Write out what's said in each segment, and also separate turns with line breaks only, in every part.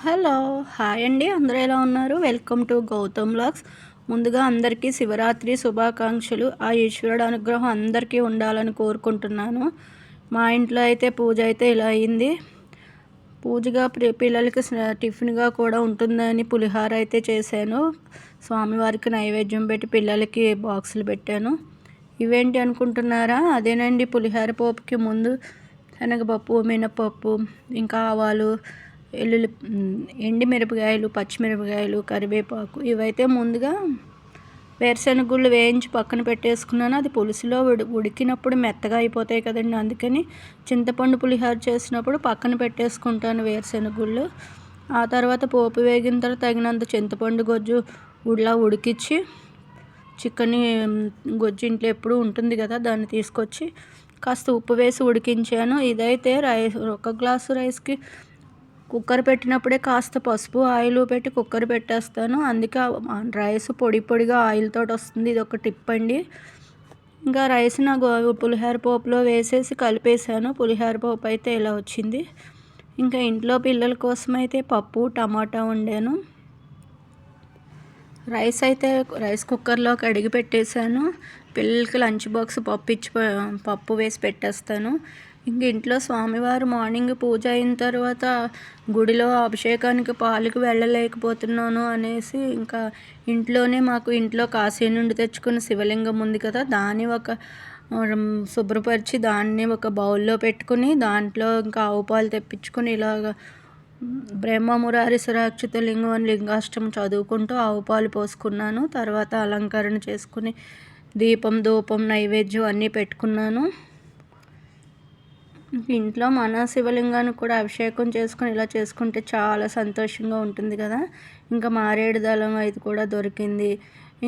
Hello! Hi అండి. అందరూ ఎలా ఉన్నారు? Welcome to Gautam vlogs. ముందుగా అందరికీ శివరాత్రి శుభాకాంక్షలు. ఆ ఈశ్వరుడు అనుగ్రహం అందరికీ ఉండాలని కోరుకుంటున్నాను. మా ఇంట్లో అయితే పూజ అయితే ఇలా అయింది. పూజగా పిల్లలకి టిఫిన్గా కూడా ఉంటుందని పులిహార అయితే చేశాను. స్వామివారికి నైవేద్యం పెట్టి పిల్లలకి బాక్సులు పెట్టాను. ఇవేంటి అనుకుంటున్నారా? అదేనండి, పులిహార పోపుకి ముందు శనగపప్పు, మినపప్పు, ఇంకా ఆవాలు, ఎండుమిరపకాయలు, పచ్చిమిరపకాయలు, కరివేపాకు ఇవైతే ముందుగా వేరుశెనగ గుళ్ళు వేయించి పక్కన పెట్టేసుకున్నాను. అది పులుసులో ఉడికినప్పుడు మెత్తగా అయిపోతాయి కదండి, అందుకని చింతపండు పులిహోర చేసినప్పుడు పక్కన పెట్టేసుకుంటాను వేరుశెనగ గుళ్ళు. ఆ తర్వాత పోపు వేగిన తర్వాత తగినంత చింతపండు గొజ్జు ఉడికించి, చికెన్ గొజ్జు ఇంట్లో ఎప్పుడు ఉంటుంది కదా, దాన్ని తీసుకొచ్చి కాస్త ఉప్పు వేసి ఉడికించాను. ఇదైతే ఒక గ్లాసు రైస్కి కుక్కర్ పెట్టినప్పుడే కాస్త పసుపు ఆయిల్ పెట్టి కుక్కర్ పెట్టేస్తాను. అందుకే రైస్ పొడి పొడిగా ఆయిల్తో వస్తుంది. ఇది ఒక టిప్ అండి. ఇంకా రైస్ నాకు పులిహోర పోపులో వేసేసి కలిపేసాను. పులిహోర పోపు అయితే ఇలా వచ్చింది. ఇంకా ఇంట్లో పిల్లల కోసం అయితే పప్పు టమాటా వండాను. రైస్ కుక్కర్లో కడిగి పెట్టేశాను. పిల్లలకి లంచ్ బాక్స్ పప్పు వేసి పెట్టేస్తాను. ఇంక ఇంట్లో స్వామివారు మార్నింగ్ పూజ అయిన తర్వాత గుడిలో అభిషేకానికి పాలకు వెళ్ళలేకపోతున్నాను అనేసి ఇంకా మాకు ఇంట్లో కాశీ నుండి తెచ్చుకున్న శివలింగం ఉంది కదా, దాన్ని శుభ్రపరిచి దాన్ని ఒక బౌల్లో పెట్టుకుని దాంట్లో ఇంకా ఆవు పాలు తెప్పించుకొని ఇలాగ బ్రహ్మ మురారి సురాక్షిత లింగం అని లింగాష్టం చదువుకుంటూ ఆవు పాలు పోసుకున్నాను. తర్వాత అలంకరణ చేసుకుని దీపం, ధూపం, నైవేద్యం అన్నీ పెట్టుకున్నాను. ఇంట్లో మన శివలింగానికి కూడా అభిషేకం చేసుకుని ఇలా చేసుకుంటే చాలా సంతోషంగా ఉంటుంది కదా. ఇంకా మారేడు దళం అయితే కూడా దొరికింది.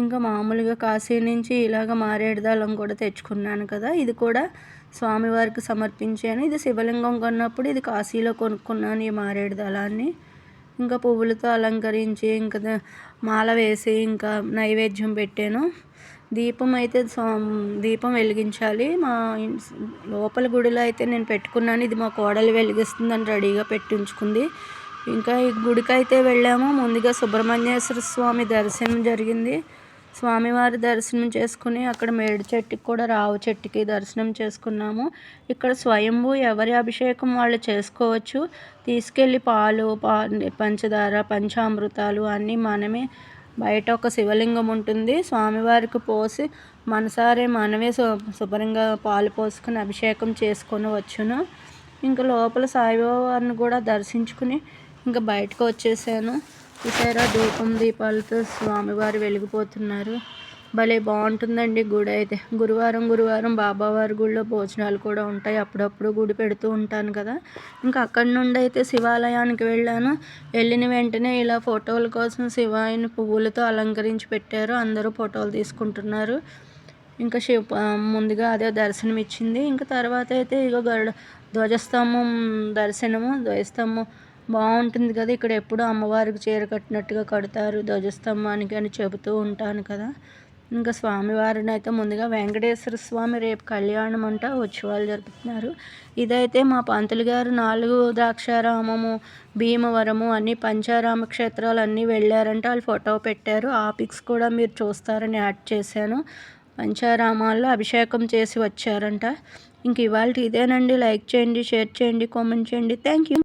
ఇంకా మామూలుగా కాశీ నుంచి ఇలాగ మారేడు దళం కూడా తెచ్చుకున్నాను కదా, ఇది కూడా స్వామివారికి సమర్పించాను. ఇది శివలింగం కొన్నప్పుడు ఇది కాశీలో కొనుక్కున్నాను ఈ మారేడు దళాన్ని. ఇంకా పువ్వులతో అలంకరించి ఇంకా మాల వేసి ఇంకా నైవేద్యం పెట్టాను. దీపం వెలిగించాలి. మా లోపల గుడిలో అయితే నేను పెట్టుకున్నాను. ఇది మా కోడలు వెలిగిస్తుందని రెడీగా పెట్టించుకుంది. ఇంకా ఈ గుడికి అయితే వెళ్ళాము. ముందుగా సుబ్రహ్మణ్యేశ్వర స్వామి దర్శనం జరిగింది. స్వామివారి దర్శనం చేసుకుని అక్కడ మేడి చెట్టుకి కూడా రావు చెట్టుకి దర్శనం చేసుకున్నాము. ఇక్కడ స్వయంభూ ఎవరి అభిషేకం వాళ్ళు చేసుకోవచ్చు. తీసుకెళ్ళి పాలు, పంచదార, పంచామృతాలు అన్నీ మనమే బయట ఒక శివలింగం ఉంటుంది, స్వామివారికి పోసి మనమే శుభ్రంగా పాలు పోసుకుని అభిషేకం చేసుకొని వచ్చును. ఇంకా లోపల సాయిబాబాని కూడా దర్శించుకుని ఇంకా బయటకు వచ్చేసాను. చూసారా, దీపాలతో స్వామివారు వెలిగిపోతున్నారు. భలే బాగుంటుందండి గుడి అయితే. గురువారం బాబావారి గుడిలో భోజనాలు కూడా ఉంటాయి. అప్పుడప్పుడు గుడి పెడుతూ ఉంటాను కదా. ఇంకా అక్కడి నుండి అయితే శివాలయానికి వెళ్ళాను. వెళ్ళిన వెంటనే ఇలా ఫోటోల కోసం శివాయిని పువ్వులతో అలంకరించి పెట్టారు. అందరూ ఫోటోలు తీసుకుంటున్నారు. ఇంకా ముందుగా అదే దర్శనం ఇచ్చింది. ఇంకా తర్వాత అయితే ధ్వజస్తంభం ధ్వజస్తంభం బాగుంటుంది కదా. ఇక్కడ ఎప్పుడు అమ్మవారికి చీర కట్టినట్టుగా కడతారు ధ్వజస్తంభానికి అని చెబుతూ ఉంటాను కదా. ఇంకా స్వామివారిని అయితే ముందుగా వెంకటేశ్వర స్వామి రేపు కళ్యాణం అంట ఉత్సవాలు జరుపుతున్నారు. ఇదైతే మా పంతులు గారు 4 ద్రాక్షారామము, భీమవరము అన్ని పంచారామ క్షేత్రాలు అన్నీ వెళ్ళారంట. వాళ్ళు ఫోటో పెట్టారు. ఆ పిక్స్ కూడా మీరు చూస్తారని యాడ్ చేశాను. పంచారామాల్లో అభిషేకం చేసి వచ్చారంట. ఇంక ఇవాళ ఇదేనండి. లైక్ చేయండి, షేర్ చేయండి, కామెంట్ చేయండి. Thank you.